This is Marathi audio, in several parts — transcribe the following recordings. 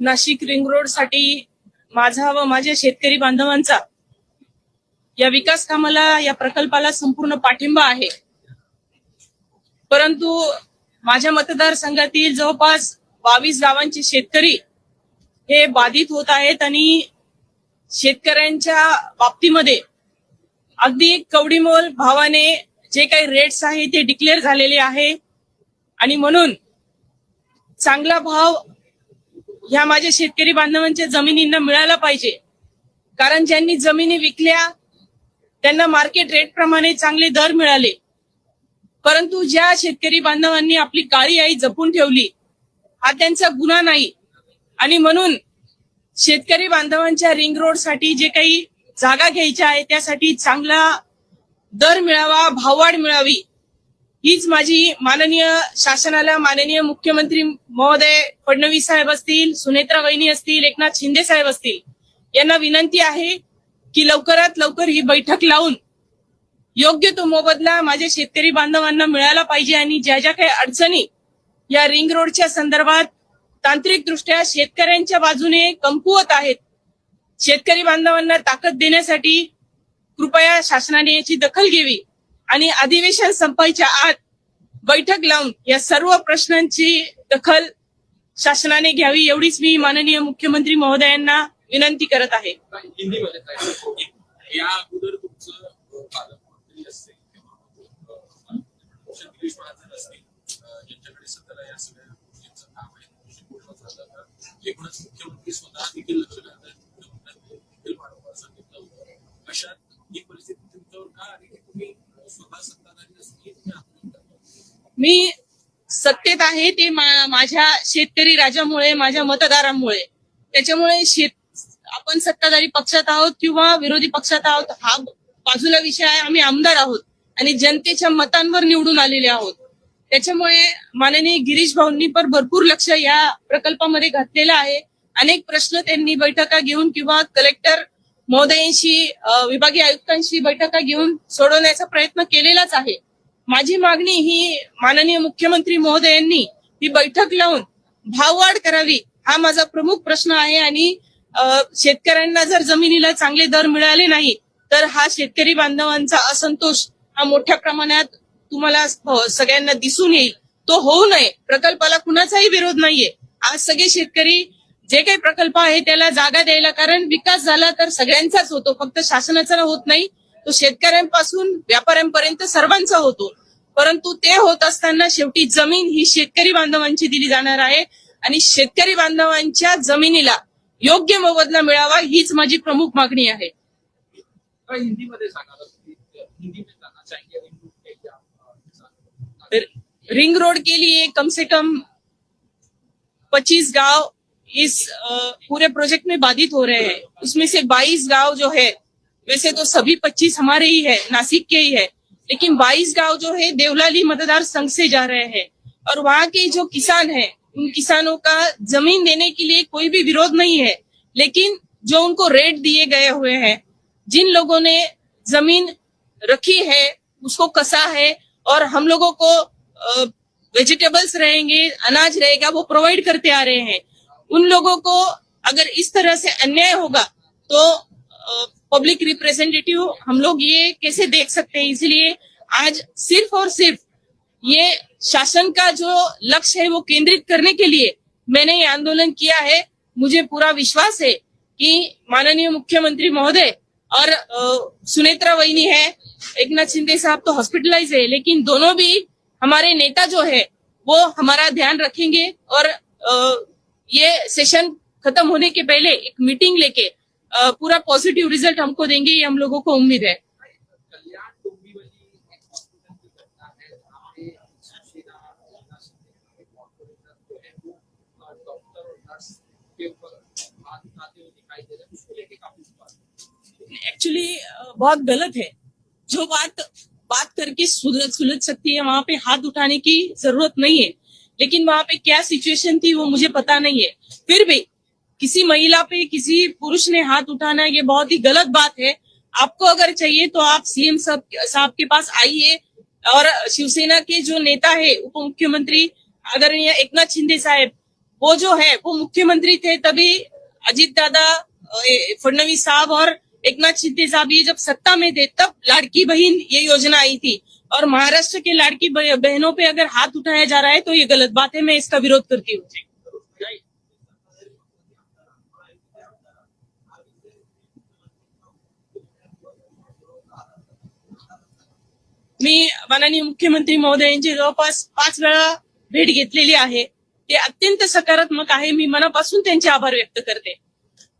नाशिक रिंग रोड साठी माझा व माझ्या शेतकरी बांधवांचा या विकास कामाला, या प्रकल्पाला संपूर्ण पाठिंबा आहे. परंतु माझ्या मतदारसंघातील जवळपास 22 गावांचे शेतकरी हे बाधित होत आहेत आणि शेतकऱ्यांच्या बाबतीमध्ये अगदी कवडीमोल भावाने जे काही रेट्स आहे ते डिक्लेअर झालेले आहे आणि म्हणून चांगला भाव ह्या माझ्या शेतकरी बांधवांच्या जमिनींना मिळाला पाहिजे. कारण ज्यांनी जमिनी विकल्या त्यांना मार्केट रेट प्रमाणे चांगले दर मिळाले, परंतु ज्या शेतकरी बांधवांनी आपली काळी आई जपून ठेवली हा त्यांचा गुन्हा नाही. आणि म्हणून शेतकरी बांधवांच्या रिंग रोड साठी जे काही जागा घ्यायच्या आहे त्यासाठी चांगला दर मिळावा, भाववाढ मिळावी, हीच माझी माननीय शासनाला, माननीय मुख्यमंत्री महोदय फडणवीस साहेब असतील, सुनेत्रा वहिनी असतील, एकनाथ शिंदे साहेब असतील, यांना विनंती आहे की लवकरात लवकर ही बैठक लावून योग्य तो मोबदला माझ्या शेतकरी बांधवांना मिळाला पाहिजे. आणि ज्या ज्या काही अडचणी या रिंग रोडच्या संदर्भात तांत्रिकदृष्ट्या शेतकऱ्यांच्या बाजूने कमकुवत आहेत, शेतकरी बांधवांना ताकद देण्यासाठी कृपया शासनाने याची दखल घ्यावी आणि अधिवेशन संपायच्या आत बैठक लावून या सर्व प्रश्नांची दखल शासनाने घ्यावी, एवढीच मी माननीय मुख्यमंत्री महोदयांना विनंती करत आहे. या अगोदर तुमचं पालकमंत्री असतील ज्यांच्याकडे सध्याला या सगळ्या गोष्टींचं काम आहे, एकूणच मुख्यमंत्री स्वतः देखील लक्ष देखील वारंवार सांगितलं होतं. अशात ही परिस्थिती तुमच्यावर का आली की तुम्ही स्वतः सत्ताधारी असतील? मी सत्तेत आहे ते माझ्या शेतकरी राजामुळे, माझ्या मतदारांमुळे. त्याच्यामुळे आपण सत्ताधारी पक्षात आहोत किंवा विरोधी पक्षात आहोत हा बाजूला विषय आहे. आम्ही आमदार आहोत आणि जनतेच्या मतांवर निवडून आलेले आहोत. त्याच्यामुळे माननीय गिरीश भाऊंनी पण भरपूर लक्ष या प्रकल्पामध्ये घातलेलं आहे. अनेक प्रश्न त्यांनी बैठका घेऊन किंवा कलेक्टर महोदयांशी, विभागीय आयुक्तांशी बैठका घेऊन सोडवण्याचा प्रयत्न केलेलाच आहे. माझी मागणी ही माननीय मुख्यमंत्री महोदयांनी ही बैठक लावून भाववाढ करावी हा माझा प्रमुख प्रश्न आहे. आणि शेतकऱ्यांना जर जमिनीला चांगले दर मिळाले नाही तर हा शेतकरी बांधवांचा असंतोष हा मोठ्या प्रमाणात तुम्हाला सगळ्यांना दिसून येईल. तो होऊ नये. प्रकल्पाला कुणाचाही विरोध नाहीये. आज सगळे शेतकरी जे काही प्रकल्प आहे त्याला जागा द्यायला, कारण विकास झाला तर सगळ्यांचाच होतो, फक्त शासनाचा होत नाही, तो शेतकऱ्यांपासून व्यापाऱ्यांपर्यंत सर्वांचा होतो. परंतु ते होत असताना शेवटी जमीन ही शेतकरी बांधवांची दिली जाणार आहे आणि शेतकरी बांधवांच्या जमिनीला योग्य मोबदला मिळावा हीच माझी प्रमुख मागणी आहे. हिंदीमध्ये सांगा. रिंग रोड के लिए कम से कम 25 गांव इस पूरे प्रोजेक्ट में बाधित हो रहे हैं. उसमें से 22 गांव जो है, वैसे तो सभी 25 हमारे ही है, नासिक के ही है, लेकिन 22 गांव जो है देवलाली मतदार संघ से जा रहे हैं. और वहाँ के जो किसान हैं उन किसानों का जमीन देने के लिए कोई भी विरोध नहीं है, लेकिन जो उनको रेट दिए गए हुए हैं, जिन लोगों ने जमीन रखी है उसको कसा है और हम लोगों को वेजिटेबल्स रहेंगे, अनाज रहेगा, वो प्रोवाइड करते आ रहे हैं. उन लोगों को अगर इस तरह से अन्याय होगा तो पब्लिक रिप्रेजेंटेटिव हम लोग ये कैसे देख सकते हैं. इसलिए आज सिर्फ और सिर्फ ये शासन का जो लक्ष्य है वो केंद्रित करने के लिए मैंने ये आंदोलन किया है. मुझे पूरा विश्वास है कि माननीय मुख्यमंत्री महोदय और सुनेत्रा वहिनी है, एकनाथ शिंदे साहब तो हॉस्पिटलाइज है, लेकिन दोनों भी हमारे नेता जो है वो हमारा ध्यान रखेंगे और ये सेशन खत्म होने के पहले एक मीटिंग लेके पूरा पॉजिटिव रिजल्ट हमको देंगे, ये हम लोगों को उम्मीद है. एक्चुअली बहुत गलत है. जो बात करके सुलझ सकती है वहां पे हाथ उठाने की जरूरत नहीं है, लेकिन वहां पे क्या सिचुएशन थी वो मुझे पता नहीं है. फिर भी किसी महिला पे किसी पुरुष ने हाथ उठाना ये बहुत ही गलत बात है. आपको अगर चाहिए तो आप सीएम साहब के पास आइए और शिवसेना के जो नेता है उप मुख्यमंत्री आदरणीय एकनाथ शिंदे साहब वो जो है वो मुख्यमंत्री थे तभी अजीत दादा, फडणवीस साहब और एकनाथ शिंदे साहब ये जब सत्ता में थे तब लाड़की बहन ये योजना आई थी। और महाराष्ट्र के लाड़की बहनों पे अगर हाथ उठाया जा रहा है तो ये गलत बात है, मैं इसका विरोध करती हूँ। मी माननीय मुख्यमंत्री महोदय यांची जवळपास 5 वेळा भेट घेतलेली आहे। ते अत्यंत सकारात्मक आहे, मी मनापासून त्यांचे आभार व्यक्त करते।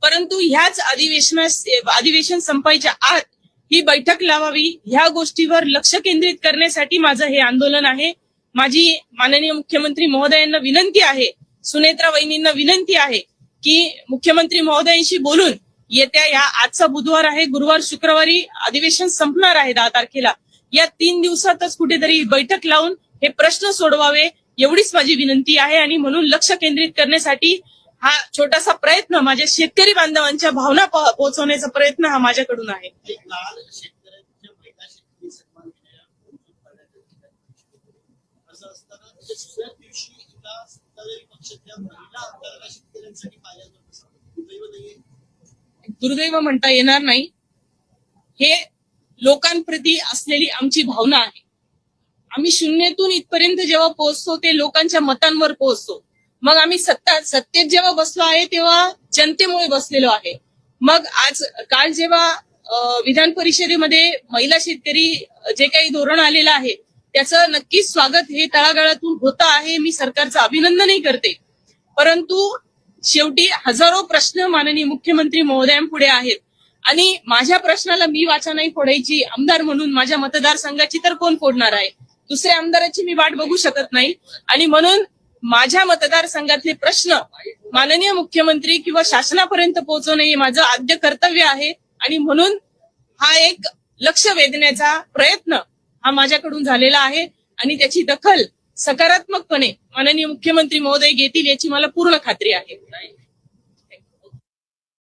परंतु ह्याच अधिवेशन संपायच्या आत ही बैठक लावावी, ह्या गोष्टीवर लक्ष केंद्रित करण्यासाठी माझं हे आंदोलन आहे। माझी माननीय मुख्यमंत्री महोदयांना विनंती आहे, सुनेत्रा वहिनींना विनंती आहे की मुख्यमंत्री महोदयांशी बोलून येत्या या आजचा बुधवार आहे, गुरुवार शुक्रवारी अधिवेशन संपणार आहे 10 तारखेला, या 3 दिवसातच कुठेतरी बैठक लावून हे प्रश्न सोडवावे एवढीच माझी विनंती आहे। आणि म्हणून लक्ष केंद्रित करण्यासाठी हा छोटासा प्रयत्न, माझ्या शेतकरी बांधवांच्या भावना पोहोचवण्याचा प्रयत्न हा माझ्याकडून आहे। असं असताना दुसऱ्या दिवशी एका सत्ताधारी पक्षातल्या महिला आमदाराला शेतकऱ्यांसाठी पाहिलं दुर्दैव नाहीये, दुर्दैव म्हणता येणार नाही, हे लोकांप्रती असलेली आमची भावना आहे। आम्ही शून्यातून इथपर्यंत जेव्हा पोहोचतो ते लोकांच्या मतांवर पोहोचतो। मग आम्ही सत्तेत जेव्हा बसलो आहे तेव्हा जनतेमुळे बसलेलो आहे। मग आज काल जेव्हा विधान परिषदेमध्ये महिला शेतकरी जे काही धोरण आलेलं आहे त्याचं नक्कीच स्वागत हे तळागाळातून होतं आहे, मी सरकारचं अभिनंदनही करते। परंतु शेवटी हजारो प्रश्न माननीय मुख्यमंत्री महोदयांपुढे आहेत आणि माझ्या प्रश्नाला मी वाचा नाही फोडायची आमदार म्हणून, माझ्या मतदारसंघाची तर कोण फोडणार आहे, दुसऱ्या आमदाराची मी वाट बघू शकत नाही। आणि म्हणून माझ्या मतदारसंघातले प्रश्न माननीय मुख्यमंत्री किंवा शासनापर्यंत पोहोचवणे हे माझं आद्य कर्तव्य आहे। आणि म्हणून हा एक लक्ष वेधण्याचा प्रयत्न हा माझ्याकडून झालेला आहे आणि त्याची दखल सकारात्मकपणे माननीय मुख्यमंत्री महोदय घेतील याची मला पूर्ण खात्री आहे।